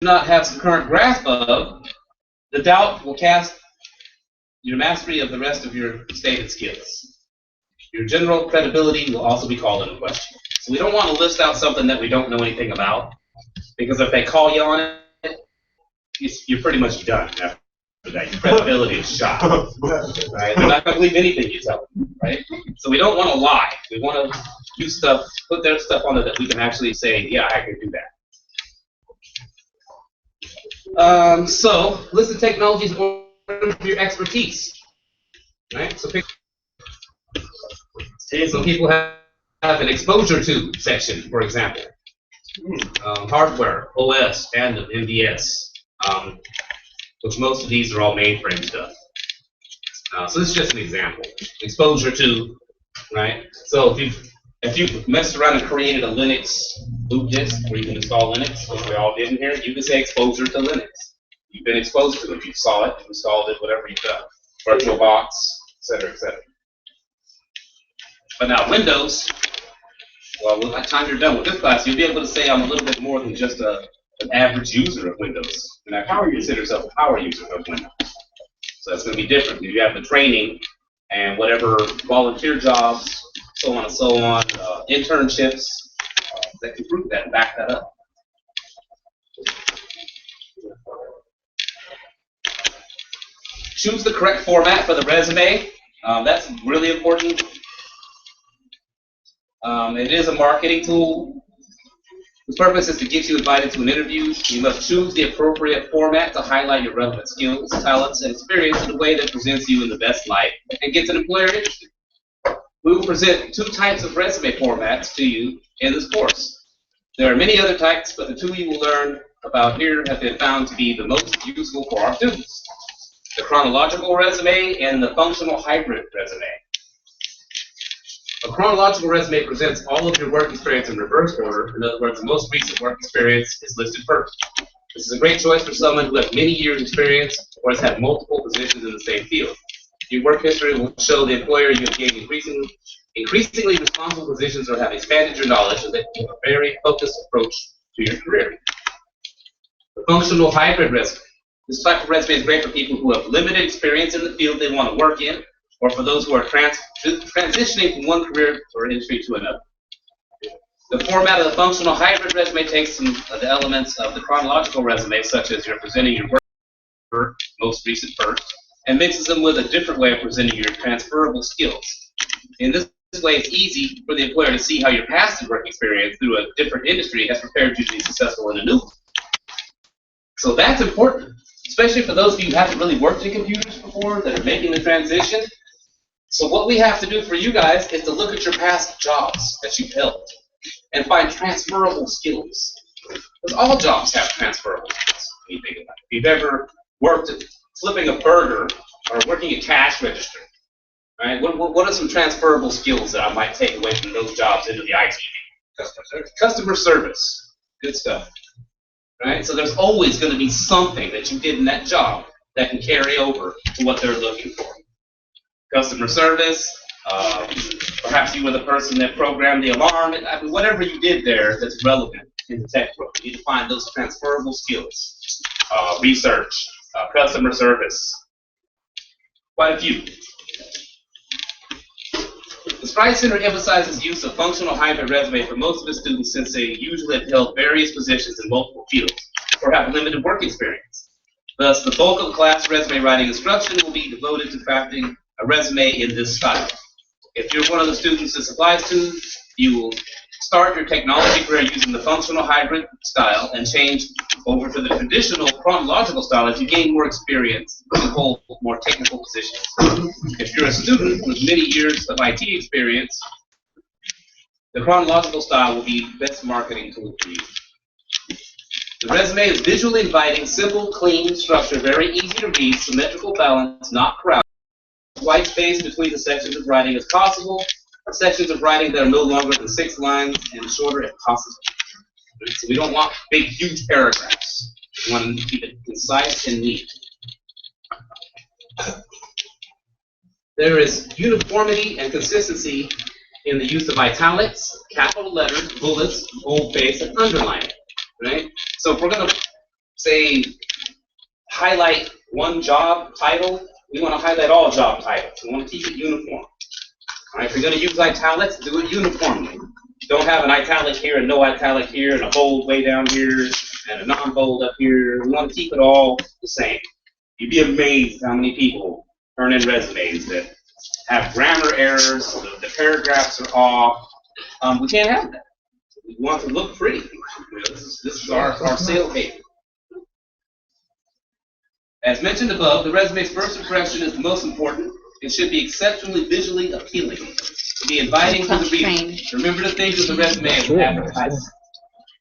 not have some current grasp of, the doubt will cast your mastery of the rest of your stated skills. Your general credibility will also be called into question. So we don't want to list out something that we don't know anything about, because if they call you on it, you're pretty much done after that. Your credibility is shot. Right? They're not going to believe anything you tell them, right? So we don't want to lie. We want to use stuff, put their stuff on it that we can actually say, yeah, I can do that. So list the technologies in order for your expertise. Right? So some people have an exposure to section, for example. Hardware, OS, and MDS, which most of these are all mainframe stuff. So this is just an example. Exposure to, right? So if you've messed around and created a Linux boot disk where you can install Linux, which we all did in here, you can say exposure to Linux. You've been exposed to it. You saw it, you installed it, whatever you've done. VirtualBox, etc., etc. But now Windows, well, by the time you're done with this class, you'll be able to say I'm a little bit more than just an average user of Windows, and actually consider yourself a power user of Windows. So that's going to be different. You have the training and whatever volunteer jobs, so on and so on, internships that can prove that and back that up. Choose the correct format for the resume. That's really important. It is a marketing tool. The purpose is to get you invited to an interview. You must choose the appropriate format to highlight your relevant skills, talents, and experience in a way that presents you in the best light and gets an employer interested. We will present 2 types of resume formats to you in this course. There are many other types, but the 2 you will learn about here have been found to be the most useful for our students: the chronological resume and the functional hybrid resume. A chronological resume presents all of your work experience in reverse order. In other words, the most recent work experience is listed first. This is a great choice for someone who has many years experience or has had multiple positions in the same field. Your work history will show the employer you have gained increasingly responsible positions or have expanded your knowledge, and that you have a very focused approach to your career. The functional hybrid resume. This type of resume is great for people who have limited experience in the field they want to work in, or for those who are transitioning from one career or industry to another. The format of the functional hybrid resume takes some of the elements of the chronological resume, such as you're presenting your work most recent first, and mixes them with a different way of presenting your transferable skills. In this way, it's easy for the employer to see how your past work experience through a different industry has prepared you to be successful in a new one. So that's important, especially for those of you who haven't really worked in computers before that are making the transition. So what we have to do for you guys is to look at your past jobs that you've held and find transferable skills. Because all jobs have transferable skills, when you think about it. If you've ever worked at flipping a burger or working a cash register, right? What are some transferable skills that I might take away from those jobs into the IT field? Customer service. Good stuff. Right? So there's always going to be something that you did in that job that can carry over to what they're looking for. Customer service, perhaps you were the person that programmed the alarm, I mean, whatever you did there that's relevant in the tech world. You need to find those transferable skills. Research, customer service, quite a few. The Stride Center emphasizes use of functional hybrid resume for most of the students since they usually have held various positions in multiple fields or have limited work experience. Thus, the bulk of the class resume writing instruction will be devoted to crafting a resume in this style. If you're one of the students this applies to, you will start your technology career using the functional hybrid style and change over to the traditional chronological style as you gain more experience and hold more technical positions. If you're a student with many years of IT experience, the chronological style will be the best marketing tool for you. The resume is visually inviting, simple, clean structure, very easy to read, symmetrical balance, not crowded. White space between the sections of writing as possible, sections of writing that are no longer than 6 lines and shorter if possible. So we don't want big, huge paragraphs. We want to keep it concise and neat. There is uniformity and consistency in the use of italics, capital letters, bullets, boldface, and underlining. Right? So if we're going to say, highlight one job title, we want to highlight all job titles. We want to keep it uniform. All right, if you're going to use italics, do it uniformly. Don't have an italic here and no italic here and a bold way down here and a non-bold up here. We want to keep it all the same. You'd be amazed how many people turn in resumes that have grammar errors, the paragraphs are off. We can't have that. We want to look pretty. This is our sale paper. As mentioned above, the resume's first impression is the most important. It should be exceptionally visually appealing. To be inviting to the reader. Remember to think of the resume as an advertisement.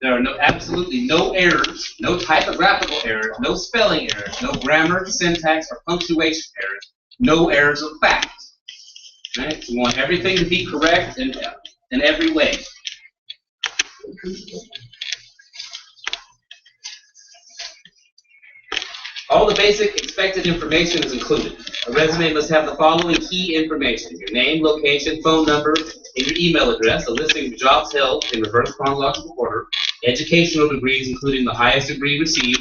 There are absolutely no errors, no typographical errors, no spelling errors, no grammar, syntax, or punctuation errors, no errors of fact. Right? We want everything to be correct in every way. All the basic expected information is included. A resume must have the following key information: your name, location, phone number, and your email address, a listing of jobs held in reverse chronological order, educational degrees including the highest degree received,